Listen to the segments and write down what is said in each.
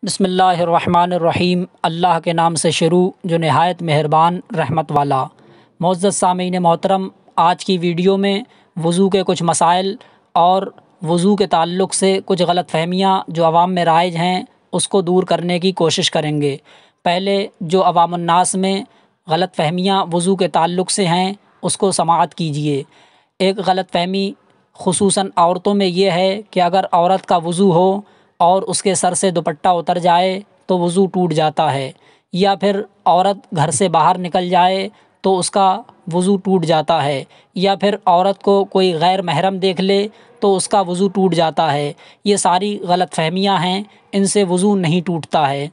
بسم اللہ الرحمن الرحیم۔ اللہ کے نام سے شروع جو نہایت مہربان رحمت والا۔ معزز سامعین محترم، آج کی ویڈیو میں وضو کے کچھ مسائل اور وضو کے تعلق سے کچھ غلط فہمیاں جو عوام میں رائج ہیں اس کو دور کرنے کی کوشش کریں گے۔ پہلے جو عوام الناس میں غلط فہمیاں وضو کے تعلق سے ہیں اس کو سماعت کیجیے۔ ایک غلط فہمی خصوصاً عورتوں میں یہ ہے کہ اگر عورت کا وضو ہو اور اس کے سر سے دوپٹہ اتر جائے تو وضو ٹوٹ جاتا ہے، یا پھر عورت گھر سے باہر نکل جائے تو اس کا وضو ٹوٹ جاتا ہے، یا پھر عورت کو کوئی غیر محرم دیکھ لے تو اس کا وضو ٹوٹ جاتا ہے۔ یہ ساری غلط فہمیاں ہیں، ان سے وضو نہیں ٹوٹتا ہے۔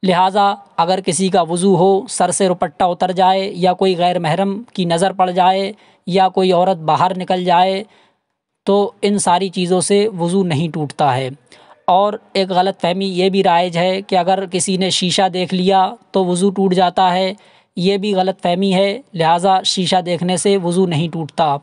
لہٰذا اگر کسی کا وضو ہو، سر سے دوپٹہ اتر جائے یا کوئی غیر محرم کی نظر پڑ جائے یا کوئی عورت باہر نکل جائے تو ان ساری چیزوں سے وضو نہیں ٹوٹتا ہے۔ اور ایک غلط فہمی یہ بھی رائج ہے کہ اگر کسی نے شیشہ دیکھ لیا تو وضو ٹوٹ جاتا ہے، یہ بھی غلط فہمی ہے، لہٰذا شیشہ دیکھنے سے وضو نہیں ٹوٹتا۔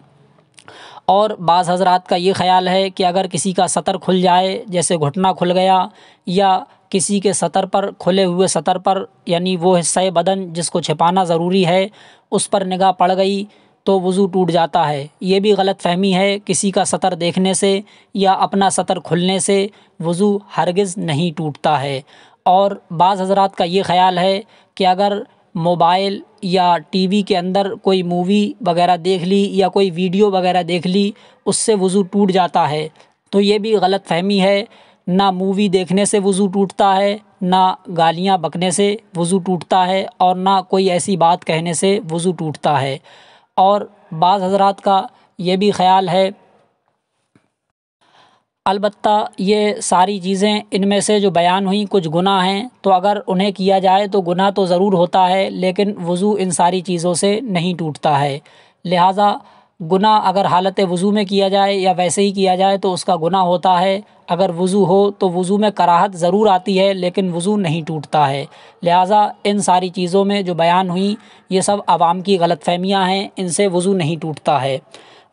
اور بعض حضرات کا یہ خیال ہے کہ اگر کسی کا سطر کھل جائے، جیسے گھٹنا کھل گیا یا کسی کے سطر پر کھلے ہوئے سطر پر یعنی وہ حصہ بدن جس کو چھپانا ضروری ہے اس پر نگاہ پڑ گئی تو وضو ٹوٹ جاتا ہے، یہ بھی غلط فہمی ہے۔ کسی کا سطر دیکھنے سے یا اپنا سطر کھلنے سے وضو ہرگز نہیں ٹوٹتا ہے۔ اور بعض حضرات کا یہ خیال ہے کہ اگر موبائل یا ٹی وی کے اندر کوئی مووی وغیرہ دیکھ لی یا کوئی ویڈیو وغیرہ دیکھ لی اس سے وضو ٹوٹ جاتا ہے، تو یہ بھی غلط فہمی ہے۔ نہ مووی دیکھنے سے وضو ٹوٹتا ہے، نہ گالیاں بکنے سے وضو ٹوٹتا ہے، اور نہ کوئی ایسی بات کہنے سے وضو ٹوٹتا ہے۔ اور بعض حضرات کا یہ بھی خیال ہے، البتہ یہ ساری چیزیں ان میں سے جو بیان ہوئیں کچھ گناہ ہیں، تو اگر انہیں کیا جائے تو گناہ تو ضرور ہوتا ہے، لیکن وضو ان ساری چیزوں سے نہیں ٹوٹتا ہے۔ لہٰذا گناہ اگر حالت وضو میں کیا جائے یا ویسے ہی کیا جائے تو اس کا گناہ ہوتا ہے۔ اگر وضو ہو تو وضو میں کراہت ضرور آتی ہے لیکن وضو نہیں ٹوٹتا ہے۔ لہٰذا ان ساری چیزوں میں جو بیان ہوئیں یہ سب عوام کی غلط فہمیاں ہیں، ان سے وضو نہیں ٹوٹتا ہے۔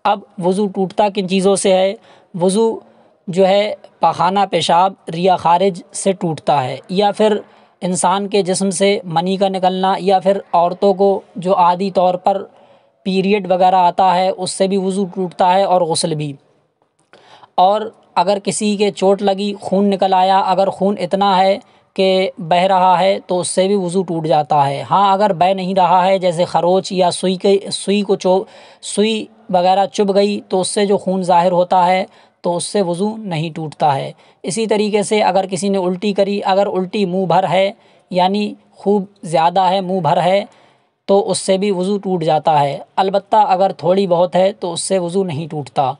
اب وضو ٹوٹتا کن چیزوں سے ہے؟ وضو جو ہے پاخانہ پیشاب ریا خارج سے ٹوٹتا ہے، یا پھر انسان کے جسم سے منی کا نکلنا، یا پھر عورتوں کو جو عادی طور پر پیریڈ وغیرہ آتا ہے اس سے بھی وضو ٹوٹتا ہے، اور غسل بھی۔ اور اگر کسی کے چوٹ لگی، خون نکل آیا، اگر خون اتنا ہے کہ بہہ رہا ہے تو اس سے بھی وضو ٹوٹ جاتا ہے۔ ہاں اگر بہہ نہیں رہا ہے، جیسے خروچ یا سوئی وغیرہ چبھ گئی تو اس سے جو خون ظاہر ہوتا ہے تو اس سے وضو نہیں ٹوٹتا ہے۔ اسی طریقے سے اگر کسی نے الٹی کری، اگر الٹی منہ بھر ہے یعنی خوب زیادہ ہے، منہ بھر ہے، تو اس سے بھی وضو ٹوٹ جاتا ہے۔ البتہ اگر تھوڑی بہت ہے تو اس سے وضو نہیں ٹوٹتا۔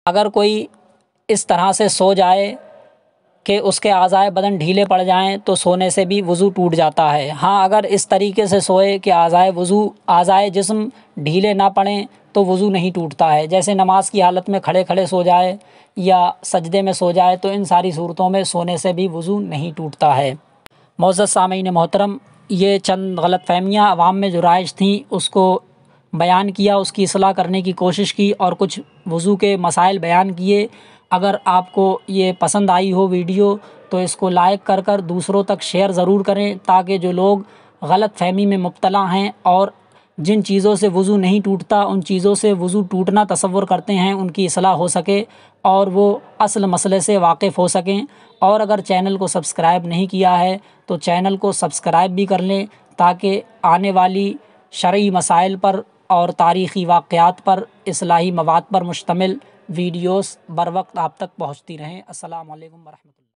اگر کوئی اس طرح سے سو جائے کہ اس کے اعضائے بدن ڈھیلے پڑ جائیں تو سونے سے بھی وضو ٹوٹ جاتا ہے۔ ہاں اگر اس طریقے سے سوئے کہ اعضائے جسم ڈھیلے نہ پڑیں تو وضو نہیں ٹوٹتا ہے، جیسے نماز کی حالت میں کھڑے کھڑے سو جائے یا سجدے میں سو جائے، تو ان ساری صورتوں میں سونے سے بھی وضو نہیں ٹوٹتا ہے۔ معزز سامعین محترم، یہ چند غلط فہمیاں عوام میں جو رائج تھیں اس کو بیان کیا، اس کی اصلاح کرنے کی کوشش کی اور کچھ وضو کے مسائل بیان کیے۔ اگر آپ کو یہ پسند آئی ہو ویڈیو تو اس کو لائک کر کر دوسروں تک شیئر ضرور کریں، تاکہ جو لوگ غلط فہمی میں مبتلا ہیں اور جن چیزوں سے وضو نہیں ٹوٹتا ان چیزوں سے وضو ٹوٹنا تصور کرتے ہیں ان کی اصلاح ہو سکے اور وہ اصل مسئلے سے واقف ہو سکیں۔ اور اگر چینل کو سبسکرائب نہیں کیا ہے تو چینل کو سبسکرائب بھی کر لیں، تاکہ آنے والی شرعی مسائل پر اور تاریخی واقعات پر، اصلاحی مواد پر مشتمل ویڈیوز بر وقت آپ تک پہنچتی رہیں۔ السلام علیکم ورحمۃ اللہ۔